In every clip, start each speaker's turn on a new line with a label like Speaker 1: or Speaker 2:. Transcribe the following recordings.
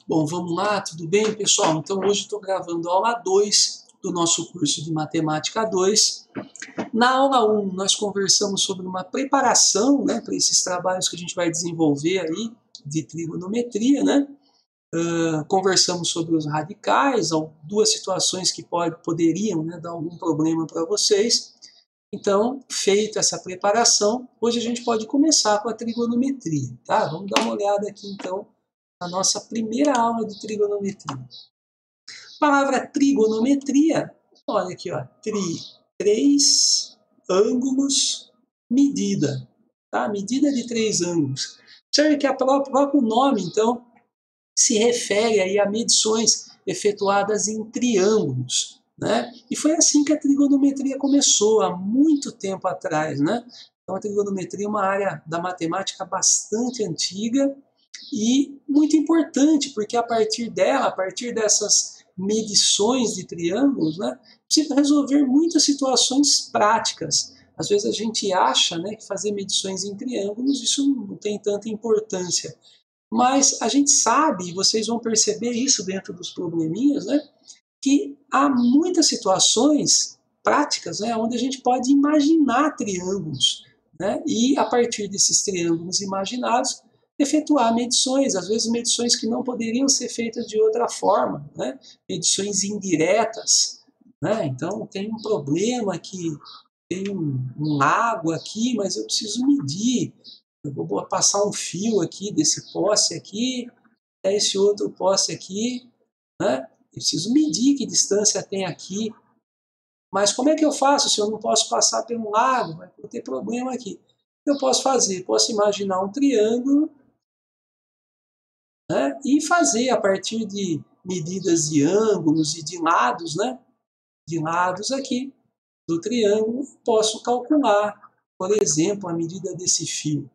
Speaker 1: Bom, vamos lá, tudo bem, pessoal? Então, hoje estou gravando a aula 2 do nosso curso de Matemática 2. Na aula 1, nós conversamos sobre uma preparação, né, para esses trabalhos que a gente vai desenvolver aí de trigonometria, né? Conversamos sobre os radicais, duas situações que poderiam, né, dar algum problema para vocês. Então, feita essa preparação, hoje a gente pode começar com a trigonometria, tá? Vamos dar uma olhada aqui, então, na nossa primeira aula de trigonometria. A palavra trigonometria, olha aqui, ó, três ângulos, medida, tá? Medida de três ângulos. Observe que o próprio nome, então, se refere aí a medições efetuadas em triângulos, né? E foi assim que a trigonometria começou, há muito tempo atrás, né? Então, a trigonometria é uma área da matemática bastante antiga e muito importante, porque a partir dela, a partir dessas medições de triângulos, né, precisa resolver muitas situações práticas. Às vezes a gente acha, né, que fazer medições em triângulos isso não tem tanta importância. Mas a gente sabe, e vocês vão perceber isso dentro dos probleminhas, né, que há muitas situações práticas, né, onde a gente pode imaginar triângulos, né, e a partir desses triângulos imaginados, efetuar medições, às vezes medições que não poderiam ser feitas de outra forma, né, medições indiretas. Né, então, tem um problema aqui, tem um lago aqui, mas eu preciso medir. Eu vou passar um fio aqui desse poste aqui, até esse outro poste aqui, né? Eu preciso medir que distância tem aqui. Mas como é que eu faço se eu não posso passar pelo lago? Vai ter problema aqui. O que eu posso fazer? Posso imaginar um triângulo, né? E fazer a partir de medidas de ângulos e de lados, né? De lados aqui do triângulo, posso calcular, por exemplo, a medida desse fio.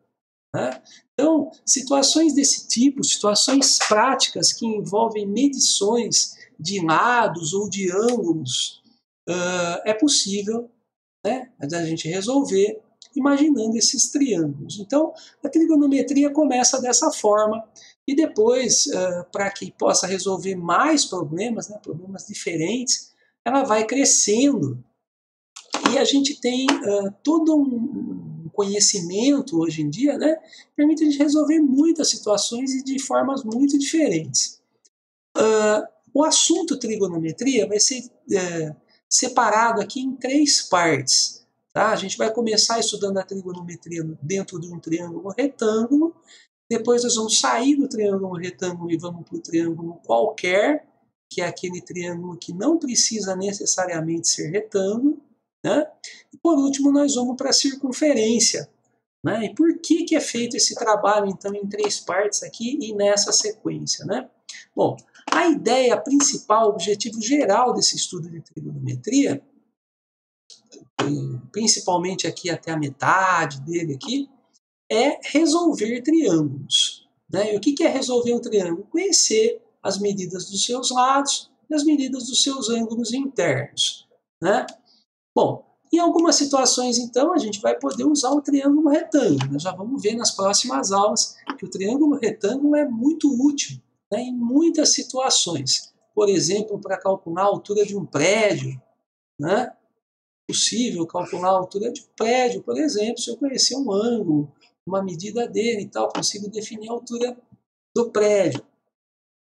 Speaker 1: Né? Então, situações desse tipo, situações práticas que envolvem medições de lados ou de ângulos, é possível, né, a gente resolver imaginando esses triângulos. Então, a trigonometria começa dessa forma e depois, para que possa resolver mais problemas, né, problemas diferentes, ela vai crescendo e a gente tem todo um conhecimento hoje em dia, né, que permite a gente resolver muitas situações e de formas muito diferentes. O assunto trigonometria vai ser separado aqui em três partes. Tá? A gente vai começar estudando a trigonometria dentro de um triângulo retângulo, depois nós vamos sair do triângulo retângulo e vamos para o triângulo qualquer, que é aquele triângulo que não precisa necessariamente ser retângulo, né? E por último, nós vamos para a circunferência. Né? E por que é feito esse trabalho, então, em três partes aqui e nessa sequência? Né? Bom, a ideia principal, o objetivo geral desse estudo de trigonometria, principalmente aqui até a metade dele aqui, é resolver triângulos. Né? E o que é resolver um triângulo? Conhecer as medidas dos seus lados e as medidas dos seus ângulos internos. Né? Bom, em algumas situações, então, a gente vai poder usar o triângulo retângulo. Nós já vamos ver nas próximas aulas que o triângulo retângulo é muito útil, né, em muitas situações. Por exemplo, para calcular a altura de um prédio. Né? É possível calcular a altura de um prédio, por exemplo, se eu conhecer um ângulo, uma medida dele e tal, consigo definir a altura do prédio.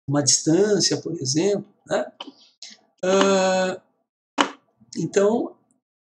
Speaker 1: Uma distância, por exemplo. Né? Então,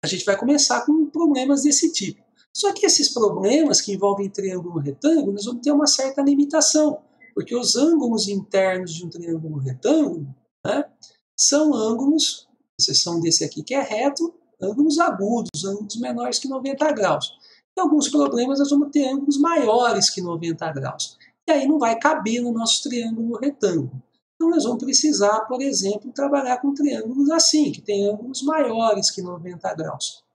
Speaker 1: a gente vai começar com problemas desse tipo. Só que esses problemas que envolvem triângulo retângulo, nós vamos ter uma certa limitação, porque os ângulos internos de um triângulo retângulo, né, são ângulos, exceção desse aqui que é reto, ângulos agudos, ângulos menores que 90 graus. Em alguns problemas nós vamos ter ângulos maiores que 90 graus. E aí não vai caber no nosso triângulo retângulo. Então, nós vamos precisar, por exemplo, trabalhar com triângulos assim, que tem ângulos maiores que 90 graus.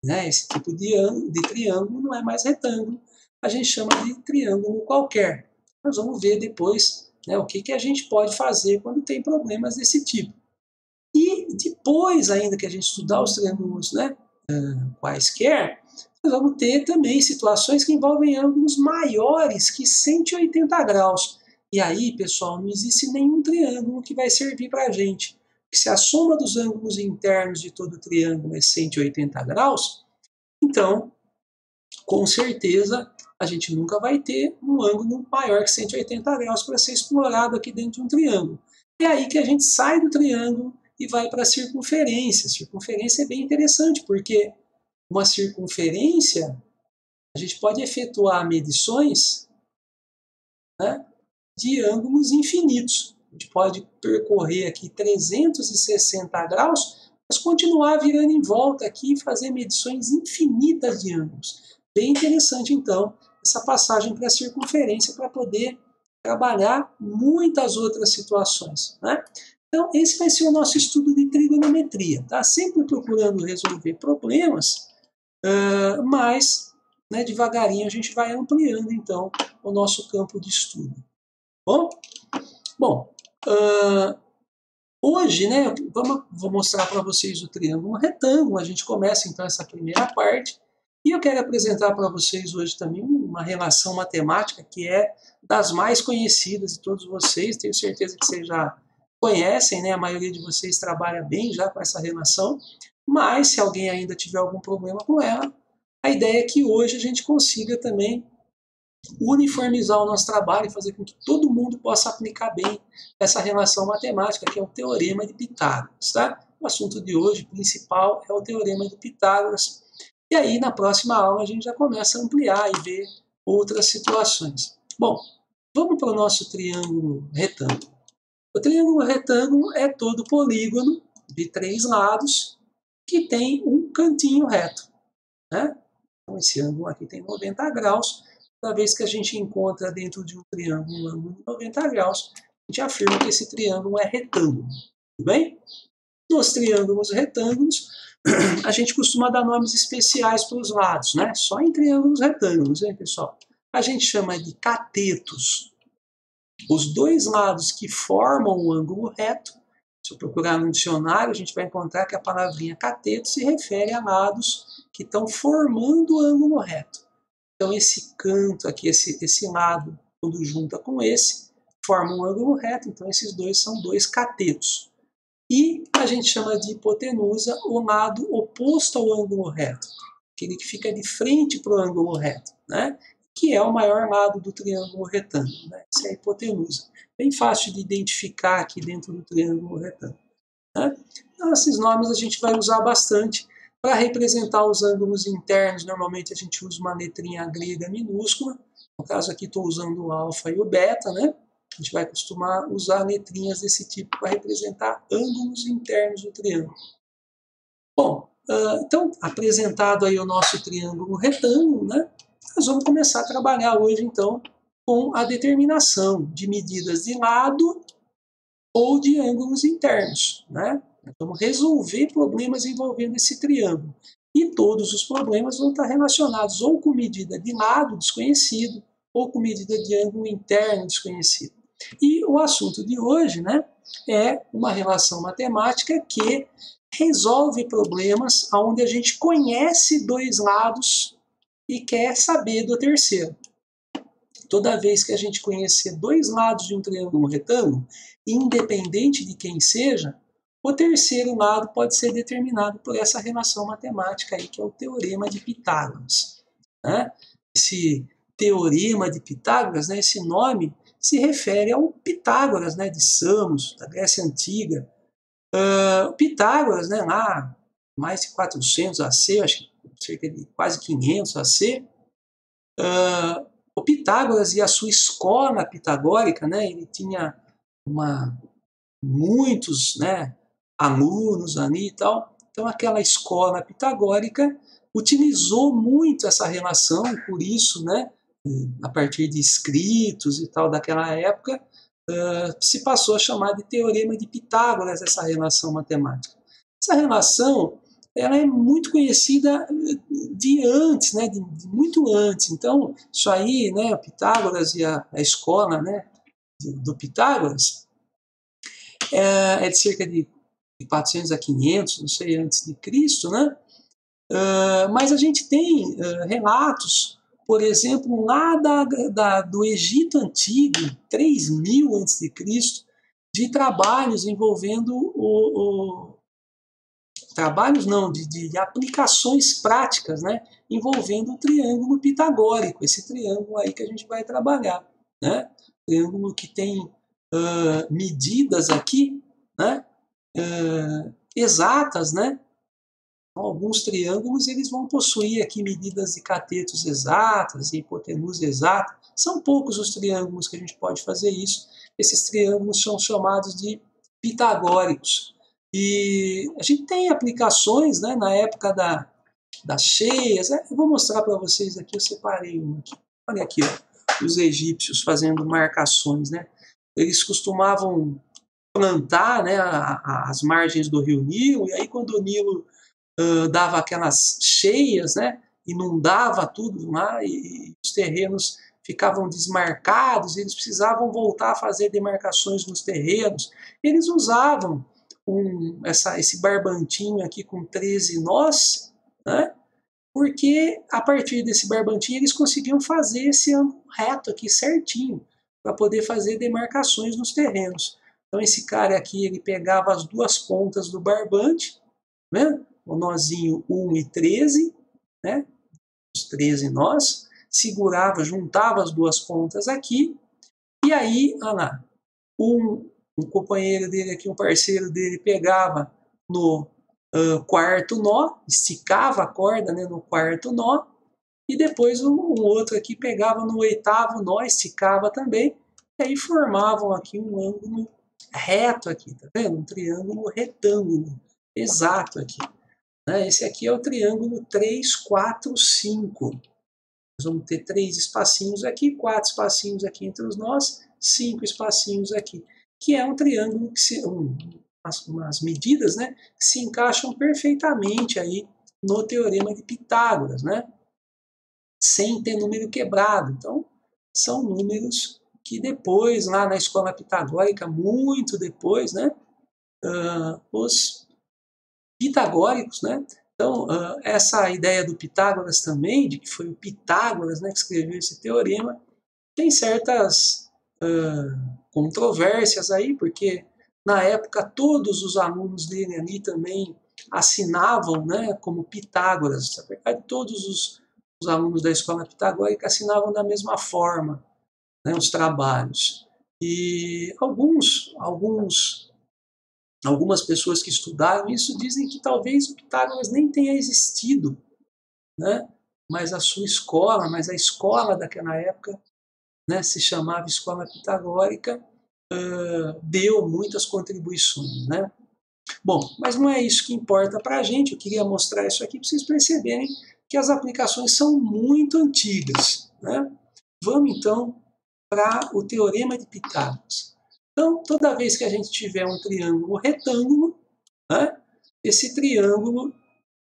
Speaker 1: Né? Esse tipo de triângulo não é mais retângulo, a gente chama de triângulo qualquer. Nós vamos ver depois, né, o que a gente pode fazer quando tem problemas desse tipo. E depois, ainda que a gente estudar os triângulos, né, quaisquer, nós vamos ter também situações que envolvem ângulos maiores que 180 graus. E aí, pessoal, não existe nenhum triângulo que vai servir para a gente. Porque se a soma dos ângulos internos de todo triângulo é 180 graus, então, com certeza, a gente nunca vai ter um ângulo maior que 180 graus para ser explorado aqui dentro de um triângulo. É aí que a gente sai do triângulo e vai para a circunferência. A circunferência é bem interessante, porque uma circunferência, a gente pode efetuar medições, né, de ângulos infinitos. A gente pode percorrer aqui 360 graus, mas continuar virando em volta aqui e fazer medições infinitas de ângulos. Bem interessante, então, essa passagem para a circunferência para poder trabalhar muitas outras situações, né? Então, esse vai ser o nosso estudo de trigonometria, tá? Sempre procurando resolver problemas, mas, né, devagarinho a gente vai ampliando, então, o nosso campo de estudo. Bom, hoje, né, vou mostrar para vocês o triângulo retângulo. A gente começa então essa primeira parte. E eu quero apresentar para vocês hoje também uma relação matemática que é das mais conhecidas de todos vocês. Tenho certeza que vocês já conhecem, né? A maioria de vocês trabalha bem já com essa relação. Mas se alguém ainda tiver algum problema com ela, a ideia é que hoje a gente consiga também uniformizar o nosso trabalho e fazer com que todo mundo possa aplicar bem essa relação matemática, que é o Teorema de Pitágoras. Tá? O assunto de hoje principal é o Teorema de Pitágoras. E aí, na próxima aula, a gente já começa a ampliar e ver outras situações. Bom, vamos para o nosso triângulo retângulo. O triângulo retângulo é todo polígono de 3 lados que tem um cantinho reto, né? Então, esse ângulo aqui tem 90 graus. Toda vez que a gente encontra dentro de um triângulo um ângulo de 90 graus, a gente afirma que esse triângulo é retângulo. Tudo bem? Nos triângulos retângulos, a gente costuma dar nomes especiais para os lados, né? Só em triângulos retângulos, hein, pessoal? A gente chama de catetos. Os dois lados que formam o ângulo reto, se eu procurar no dicionário, a gente vai encontrar que a palavrinha cateto se refere a lados que estão formando o ângulo reto. Então, esse canto aqui, esse lado, quando junta com esse, forma um ângulo reto. Então, esses dois são dois catetos. E a gente chama de hipotenusa o lado oposto ao ângulo reto, aquele que fica de frente para o ângulo reto, né? Que é o maior lado do triângulo retângulo. Né? Essa é a hipotenusa. Bem fácil de identificar aqui dentro do triângulo retângulo. Né? Então, esses nomes a gente vai usar bastante para representar os ângulos internos. Normalmente a gente usa uma letrinha grega minúscula. No caso aqui estou usando o alfa e o beta, né? A gente vai costumar usar letrinhas desse tipo para representar ângulos internos do triângulo. Bom, então, apresentado aí o nosso triângulo retângulo, né? Nós vamos começar a trabalhar hoje, então, com a determinação de medidas de lado ou de ângulos internos, né? Vamos resolver problemas envolvendo esse triângulo. E todos os problemas vão estar relacionados ou com medida de lado desconhecido ou com medida de ângulo interno desconhecido. E o assunto de hoje, né, é uma relação matemática que resolve problemas onde a gente conhece dois lados e quer saber do terceiro. Toda vez que a gente conhecer dois lados de um triângulo retângulo, independente de quem seja, o terceiro lado pode ser determinado por essa relação matemática aí, que é o Teorema de Pitágoras. Né? Esse Teorema de Pitágoras, né, esse nome se refere ao Pitágoras, né, de Samos, da Grécia Antiga. O Pitágoras, né, lá, mais de 400 AC, acho que cerca de quase 500 AC, o Pitágoras e a sua escola pitagórica, né, ele tinha muitos, né, alunos ali e tal. Então, aquela escola pitagórica utilizou muito essa relação, por isso, né, a partir de escritos e tal daquela época, se passou a chamar de Teorema de Pitágoras essa relação matemática. Essa relação ela é muito conhecida de antes, né, de muito antes. Então, isso aí, né, o Pitágoras e a escola, né, do Pitágoras é de cerca de 400 a 500, não sei, antes de Cristo, né? Mas a gente tem relatos por exemplo, lá do Egito Antigo, 3000 a.C., de trabalhos envolvendo trabalhos não, de aplicações práticas, né, envolvendo o triângulo pitagórico, esse triângulo aí que a gente vai trabalhar, né, triângulo que tem medidas aqui, né, exatas, né. Alguns triângulos eles vão possuir aqui medidas de catetos exatas e hipotenusa exata. São poucos os triângulos que a gente pode fazer isso. Esses triângulos são chamados de pitagóricos. E a gente tem aplicações, né, na época das cheias. Eu vou mostrar para vocês aqui, eu separei uma aqui. Olha aqui, ó, os egípcios fazendo marcações, né? Eles costumavam plantar, né, as margens do rio Nilo, e aí quando o Nilo dava aquelas cheias, né, inundava tudo lá e os terrenos ficavam desmarcados, eles precisavam voltar a fazer demarcações nos terrenos. Eles usavam esse barbantinho aqui com 13 nós, né, porque a partir desse barbantinho eles conseguiam fazer esse ângulo reto aqui certinho, para poder fazer demarcações nos terrenos. Então esse cara aqui, ele pegava as duas pontas do barbante, né, o nozinho 1 e 13, né, os 13 nós, segurava, juntava as duas pontas aqui, e aí, olha lá, um companheiro dele aqui, um parceiro dele, pegava no quarto nó, esticava a corda, né, no quarto nó, e depois um outro aqui pegava no oitavo nó, esticava também, e aí formavam aqui um ângulo reto aqui, tá vendo? Um triângulo retângulo, exato aqui. Esse aqui é o triângulo 3, 4, 5. Nós vamos ter 3 espacinhos aqui, 4 espacinhos aqui entre os nós, 5 espacinhos aqui, que é um triângulo que umas medidas, né, que se encaixam perfeitamente aí no teorema de Pitágoras, né, sem ter número quebrado. Então, são números que depois, lá na escola pitagórica, muito depois, né, os pitagóricos, né? Então, essa ideia do Pitágoras também, de que foi o Pitágoras, né, que escreveu esse teorema, tem certas controvérsias aí, porque na época todos os alunos dele ali também assinavam, né, como Pitágoras. Na verdade, todos os alunos da escola pitagórica assinavam da mesma forma, né, os trabalhos. E algumas pessoas que estudaram isso dizem que talvez o Pitágoras nem tenha existido, né? Mas a sua escola, mas a escola daquela época, né, se chamava Escola Pitagórica, deu muitas contribuições, né? Bom, mas não é isso que importa para a gente. Eu queria mostrar isso aqui para vocês perceberem que as aplicações são muito antigas, né? Vamos então para o Teorema de Pitágoras. Então, toda vez que a gente tiver um triângulo retângulo, né, esse triângulo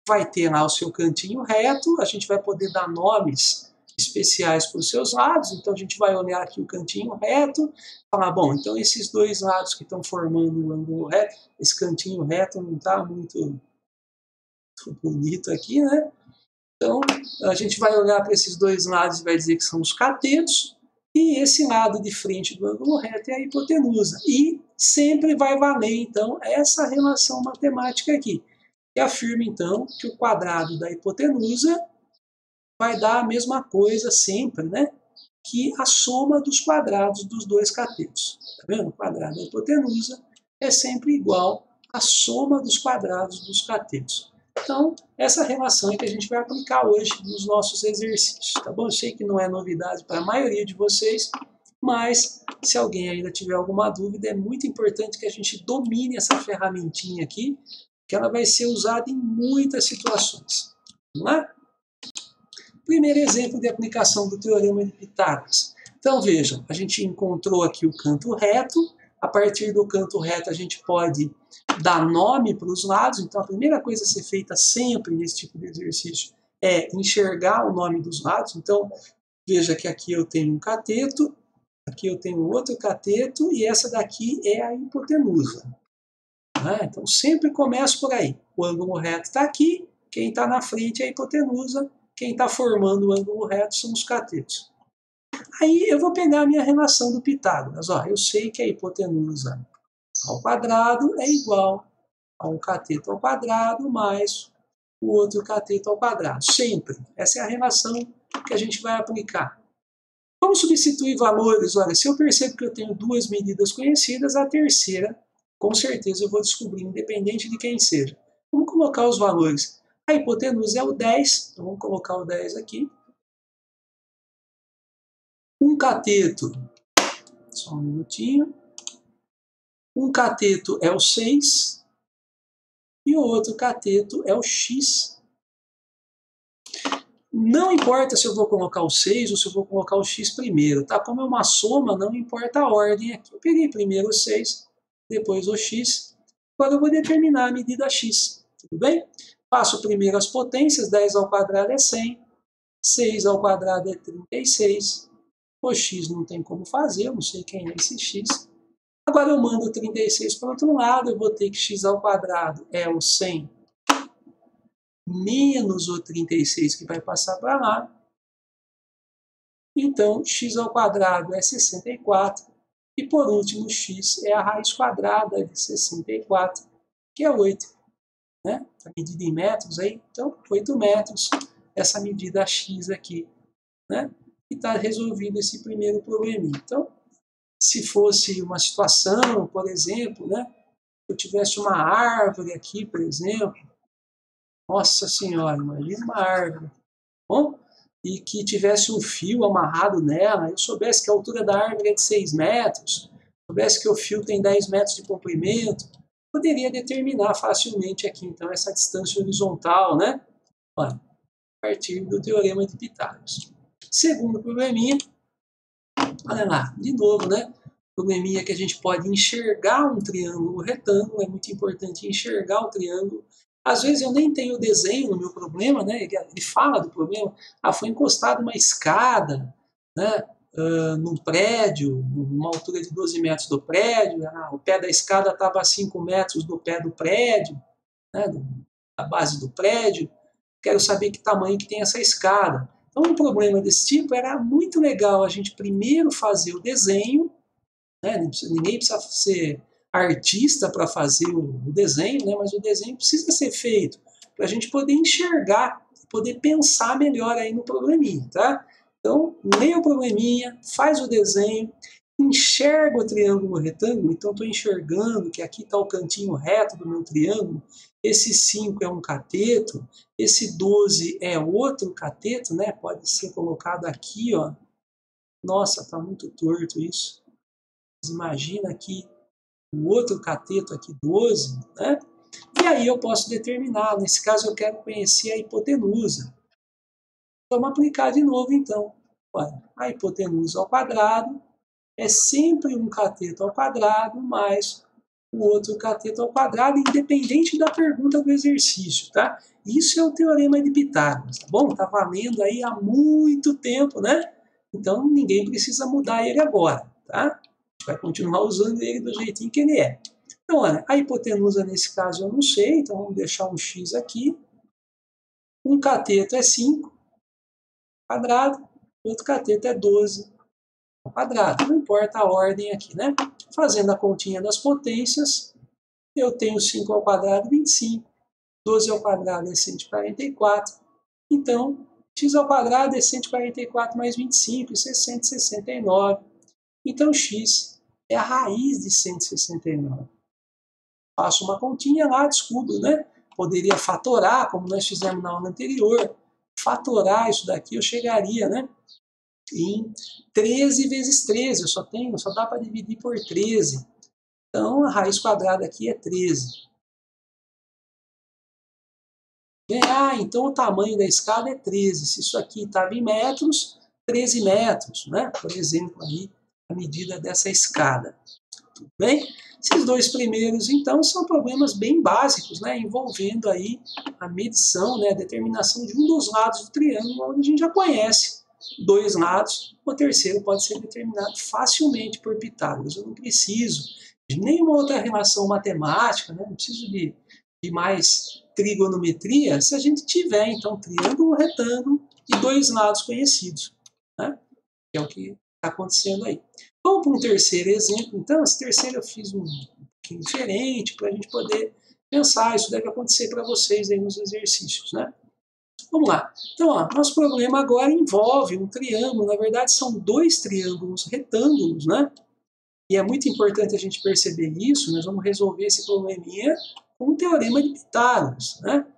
Speaker 1: vai ter lá o seu cantinho reto, a gente vai poder dar nomes especiais para os seus lados, então a gente vai olhar aqui o cantinho reto, falar, bom, então esses dois lados que estão formando o ângulo reto, esse cantinho reto não está muito bonito aqui, né? Então, a gente vai olhar para esses dois lados e vai dizer que são os catetos, e esse lado de frente do ângulo reto é a hipotenusa. E sempre vai valer, então, essa relação matemática aqui, que afirma, então, que o quadrado da hipotenusa vai dar a mesma coisa sempre, né, que a soma dos quadrados dos dois catetos. Tá vendo? O quadrado da hipotenusa é sempre igual à soma dos quadrados dos catetos. Então, essa relação é que a gente vai aplicar hoje nos nossos exercícios, tá bom? Eu sei que não é novidade para a maioria de vocês, mas se alguém ainda tiver alguma dúvida, é muito importante que a gente domine essa ferramentinha aqui, que ela vai ser usada em muitas situações. Vamos lá? Primeiro exemplo de aplicação do Teorema de Pitágoras. Então, vejam, a gente encontrou aqui o canto reto. A partir do canto reto, a gente pode dar nome para os lados. Então, a primeira coisa a ser feita sempre nesse tipo de exercício é enxergar o nome dos lados. Então, veja que aqui eu tenho um cateto, aqui eu tenho outro cateto, e essa daqui é a hipotenusa. Então, sempre começo por aí. O ângulo reto está aqui, quem está na frente é a hipotenusa, quem está formando o ângulo reto são os catetos. Aí eu vou pegar a minha relação do Pitágoras. Ó, eu sei que a hipotenusa ao quadrado é igual a um cateto ao quadrado mais o outro cateto ao quadrado. Sempre. Essa é a relação que a gente vai aplicar. Vamos substituir valores. Olha, se eu percebo que eu tenho duas medidas conhecidas, a terceira, com certeza eu vou descobrir, independente de quem seja. Vamos colocar os valores. A hipotenusa é o 10, então vamos colocar o 10 aqui. Um cateto, só um minutinho. Um cateto é o 6 e o outro cateto é o x. Não importa se eu vou colocar o 6 ou se eu vou colocar o x primeiro, tá? Como é uma soma, não importa a ordem aqui. Eu peguei primeiro o 6, depois o x. Agora eu vou determinar a medida x, tudo bem? Faço primeiro as potências, 10 ao quadrado é 100, 6 ao quadrado é 36. O x não tem como fazer, eu não sei quem é esse x. Agora eu mando 36 para o outro lado, eu vou ter que x ao quadrado é o 100 menos o 36 que vai passar para lá. Então, x ao quadrado é 64. E por último, x é a raiz quadrada de 64, que é 8. Né? A medida em metros aí, então 8 metros, essa medida x aqui. Né? E está resolvido esse primeiro probleminha. Então, se fosse uma situação, por exemplo, né? Se eu tivesse uma árvore aqui, por exemplo, nossa senhora, imagina uma árvore, bom? E que tivesse um fio amarrado nela, eu soubesse que a altura da árvore é de 6 metros, soubesse que o fio tem 10 metros de comprimento, poderia determinar facilmente aqui, então, essa distância horizontal, né? Olha, a partir do teorema de Pitágoras. Segundo probleminha, olha lá, de novo, né? Probleminha que a gente pode enxergar um triângulo retângulo, é muito importante enxergar o triângulo. Às vezes eu nem tenho o desenho no meu problema, né? Ele fala do problema, foi encostado uma escada, né? Num prédio, numa altura de 12 metros do prédio, o pé da escada estava a 5 metros do pé do prédio, né? Da base do prédio. Quero saber que tamanho que tem essa escada. Então, um problema desse tipo era muito legal a gente primeiro fazer o desenho, né? Ninguém precisa ser artista para fazer o desenho, né? Mas o desenho precisa ser feito para a gente poder enxergar, poder pensar melhor aí no probleminha, tá? Então, leia o probleminha, faz o desenho, enxerga o triângulo retângulo, então estou enxergando que aqui está o cantinho reto do meu triângulo, esse 5 é um cateto, esse 12 é outro cateto, né? Pode ser colocado aqui, ó. Nossa, está muito torto isso. Mas imagina aqui o outro cateto aqui, 12, né? E aí eu posso determinar, nesse caso eu quero conhecer a hipotenusa. Vamos aplicar de novo então. Olha, a hipotenusa ao quadrado é sempre um cateto ao quadrado mais o outro cateto ao quadrado, independente da pergunta do exercício, tá? Isso é o teorema de Pitágoras, tá bom? Tá valendo aí há muito tempo, né? Então ninguém precisa mudar ele agora, tá? A gente vai continuar usando ele do jeitinho que ele é. Então, olha, a hipotenusa nesse caso eu não sei, então vamos deixar um x aqui. Um cateto é 5 quadrado, outro cateto é 12 ao quadrado. Não importa a ordem aqui, né? Fazendo a continha das potências, eu tenho 5 ao quadrado, 25. 12 ao quadrado é 144. Então, x ao quadrado é 144 mais 25, isso é 169. Então, x é a raiz de 169. Faço uma continha lá, descubro, né? Poderia fatorar, como nós fizemos na aula anterior. Fatorar isso daqui, eu chegaria, né? Em 13 vezes 13, só dá para dividir por 13. Então, a raiz quadrada aqui é 13. Então o tamanho da escada é 13. Se isso aqui estava em metros, 13 metros, né? Por exemplo, aí, a medida dessa escada. Tudo bem? Esses dois primeiros, então, são problemas bem básicos, né? Envolvendo aí a medição, né? A determinação de um dos lados do triângulo, onde a gente já conhece dois lados. O terceiro pode ser determinado facilmente por Pitágoras. Eu não preciso de nenhuma outra relação matemática, né? Não preciso de mais trigonometria, se a gente tiver, então, triângulo retângulo e dois lados conhecidos, né? Que é o que está acontecendo aí. Vamos para um terceiro exemplo. Então, esse terceiro eu fiz um pouquinho diferente para a gente poder pensar. Isso deve acontecer para vocês aí nos exercícios, né? Vamos lá. Então, ó, nosso problema agora envolve um triângulo. Na verdade, são dois triângulos retângulos, né? E é muito importante a gente perceber isso. Nós vamos resolver esse probleminha com o teorema de Pitágoras, né?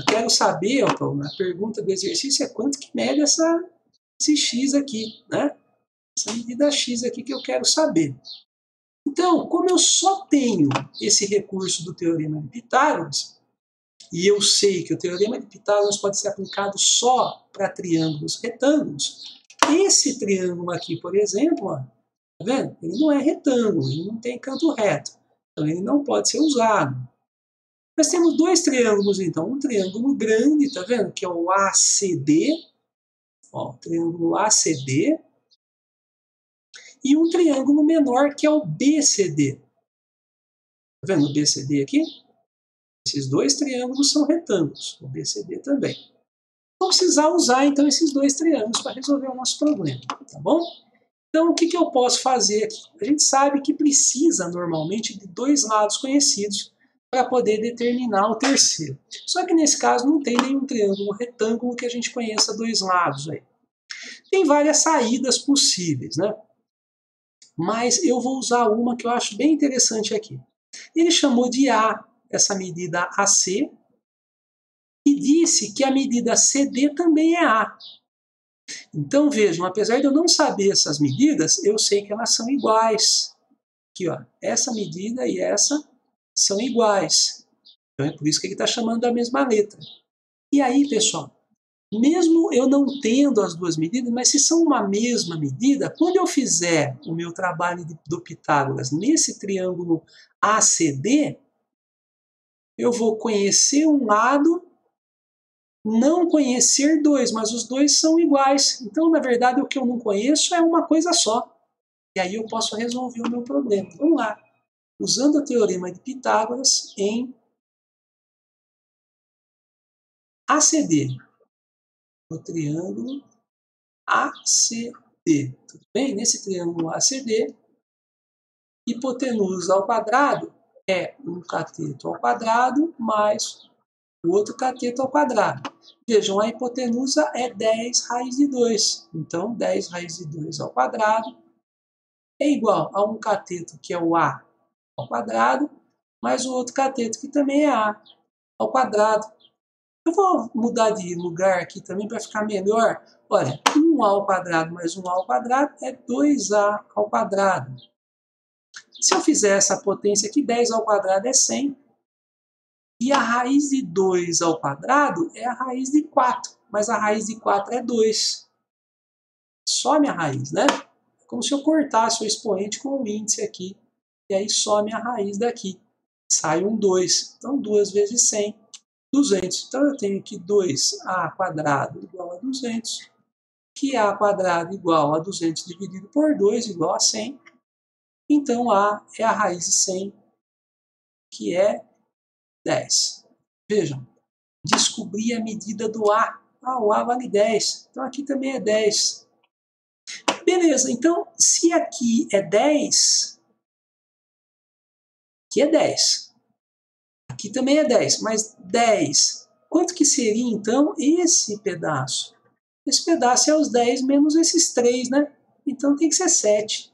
Speaker 1: Quero saber, ó, a pergunta do exercício é quanto que mede esse x aqui, né? Essa medida x aqui que eu quero saber. Então, como eu só tenho esse recurso do teorema de Pitágoras, e eu sei que o teorema de Pitágoras pode ser aplicado só para triângulos retângulos, esse triângulo aqui, por exemplo, ó, tá vendo? Ele não é retângulo, ele não tem canto reto, então ele não pode ser usado. Nós temos dois triângulos, então, um triângulo grande, tá vendo? Que é o ACD, ó, o triângulo ACD, e um triângulo menor que é o BCD. Tá vendo o BCD aqui? Esses dois triângulos são retângulos, o BCD também. Vamos precisar usar, então, esses dois triângulos para resolver o nosso problema, tá bom? Então, o que eu posso fazer aqui? A gente sabe que precisa, normalmente, de dois lados conhecidos para poder determinar o terceiro. Só que, nesse caso, não tem nenhum triângulo retângulo que a gente conheça dois lados aí. Tem várias saídas possíveis, né? Mas eu vou usar uma que eu acho bem interessante aqui. Ele chamou de A, essa medida AC, e disse que a medida CD também é A. Então, vejam, apesar de eu não saber essas medidas, eu sei que elas são iguais. Aqui, ó, essa medida e essa são iguais. Então, é por isso que ele está chamando da mesma letra. E aí, pessoal, mesmo eu não tendo as duas medidas, mas se são uma mesma medida, quando eu fizer o meu trabalho do Pitágoras nesse triângulo ACD, eu vou conhecer um lado, não conhecer dois, mas os dois são iguais. Então, na verdade, o que eu não conheço é uma coisa só. E aí eu posso resolver o meu problema. Vamos lá. Usando o teorema de Pitágoras em ACD. No triângulo ACD. Tudo bem? Nesse triângulo ACD, hipotenusa ao quadrado é um cateto ao quadrado mais o outro cateto ao quadrado. Vejam, a hipotenusa é 10 raiz de 2. Então, 10 raiz de 2 ao quadrado é igual a um cateto que é o A ao quadrado, mais o outro cateto que também é A ao quadrado. Eu vou mudar de lugar aqui também para ficar melhor. Olha, 1A ao quadrado mais 1A ao quadrado é 2A ao quadrado. Se eu fizer essa potência aqui, 10 ao quadrado é 100. E a raiz de 2 ao quadrado é a raiz de 4. Mas a raiz de 4 é 2. Some a raiz, né? É como se eu cortasse o expoente com o índice aqui. E aí some a raiz daqui. Sai um 2. Então, 2 vezes 100, 200. Então, eu tenho aqui 2A quadrado igual a 200. Que A quadrado igual a 200 dividido por 2 igual a 100. Então, A é a raiz de 100, que é 10. Vejam, descobri a medida do A. O A vale 10. Então, aqui também é 10. Beleza, então, se aqui é 10, aqui é 10. Aqui também é 10, mas 10. Quanto que seria, então, esse pedaço? Esse pedaço é os 10 menos esses 3, né? Então, tem que ser 7.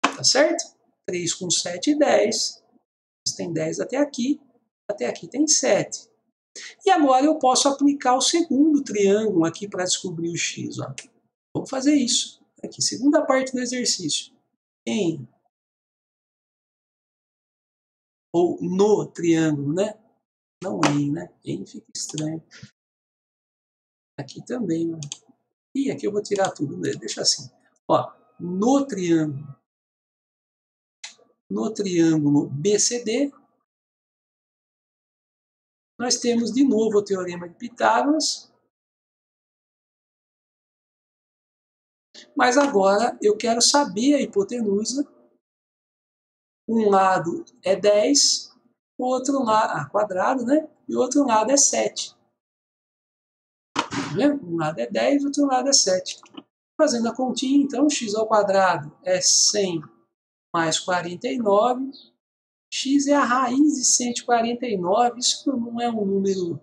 Speaker 1: Tá certo? 3 com 7, 10. Tem 10 até aqui tem 7. E agora eu posso aplicar o segundo triângulo aqui para descobrir o x. Ó. Vamos fazer isso. Aqui, segunda parte do exercício. Ou no triângulo, né? Não em, né? Em fica estranho. Aqui também, né? E aqui eu vou tirar tudo, né? Deixa assim. Ó, no triângulo BCD, nós temos de novo o teorema de Pitágoras. Mas agora eu quero saber a hipotenusa. Um lado é 10, o outro lado, quadrado, né? E o outro lado é 7. né? Um lado é 10, outro lado é 7. Fazendo a continha, então, x ao quadrado é 100 mais 49. X é a raiz de 149. Isso não é um número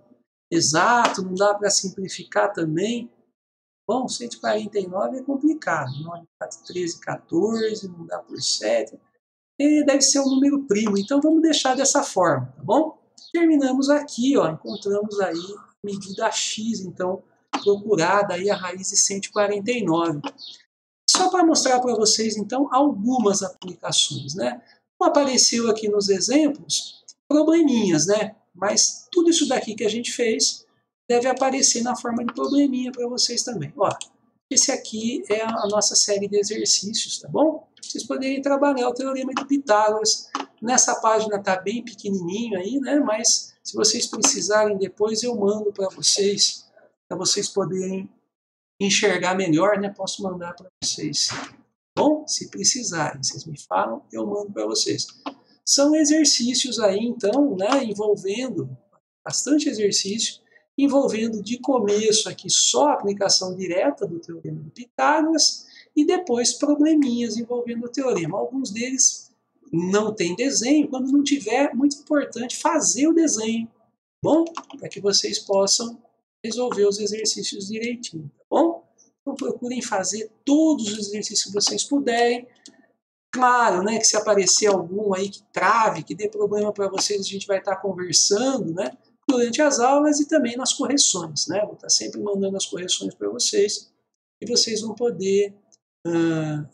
Speaker 1: exato, não dá para simplificar também. Bom, 149 é complicado. 9, 4, 13, 14, não dá por 7. Ele deve ser um número primo, então vamos deixar dessa forma, tá bom? Terminamos aqui, ó, encontramos aí a medida x, então, procurada aí a raiz de 149. Só para mostrar para vocês, então, algumas aplicações, né? Como apareceu aqui nos exemplos, probleminhas, né? Mas tudo isso daqui que a gente fez deve aparecer na forma de probleminha para vocês também. Ó, esse aqui é a nossa série de exercícios, tá bom? Vocês poderem trabalhar o Teorema de Pitágoras. Nessa página tá bem pequenininho aí, né? Mas se vocês precisarem depois eu mando para vocês poderem enxergar melhor, né? Posso mandar para vocês. Bom, se precisarem, vocês me falam, eu mando para vocês. São exercícios aí, então, né? Envolvendo bastante exercício, envolvendo de começo aqui só a aplicação direta do Teorema de Pitágoras e depois probleminhas envolvendo o teorema. Alguns deles não tem desenho, quando não tiver, muito importante fazer o desenho, bom? Para que vocês possam resolver os exercícios direitinho, tá bom? Então procurem fazer todos os exercícios que vocês puderem. Claro, né, que se aparecer algum aí que trave, que dê problema para vocês, a gente vai estar conversando, né, durante as aulas e também nas correções, né? Vou estar sempre mandando as correções para vocês e vocês vão poder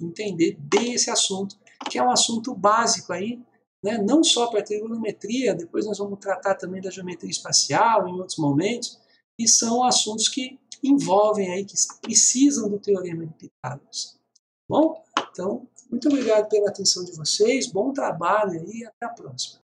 Speaker 1: entender bem esse assunto, que é um assunto básico aí, né, não só para a trigonometria, depois nós vamos tratar também da geometria espacial em outros momentos, e são assuntos que envolvem aí, que precisam do Teorema de Pitágoras. Bom, então, muito obrigado pela atenção de vocês, bom trabalho aí e até a próxima.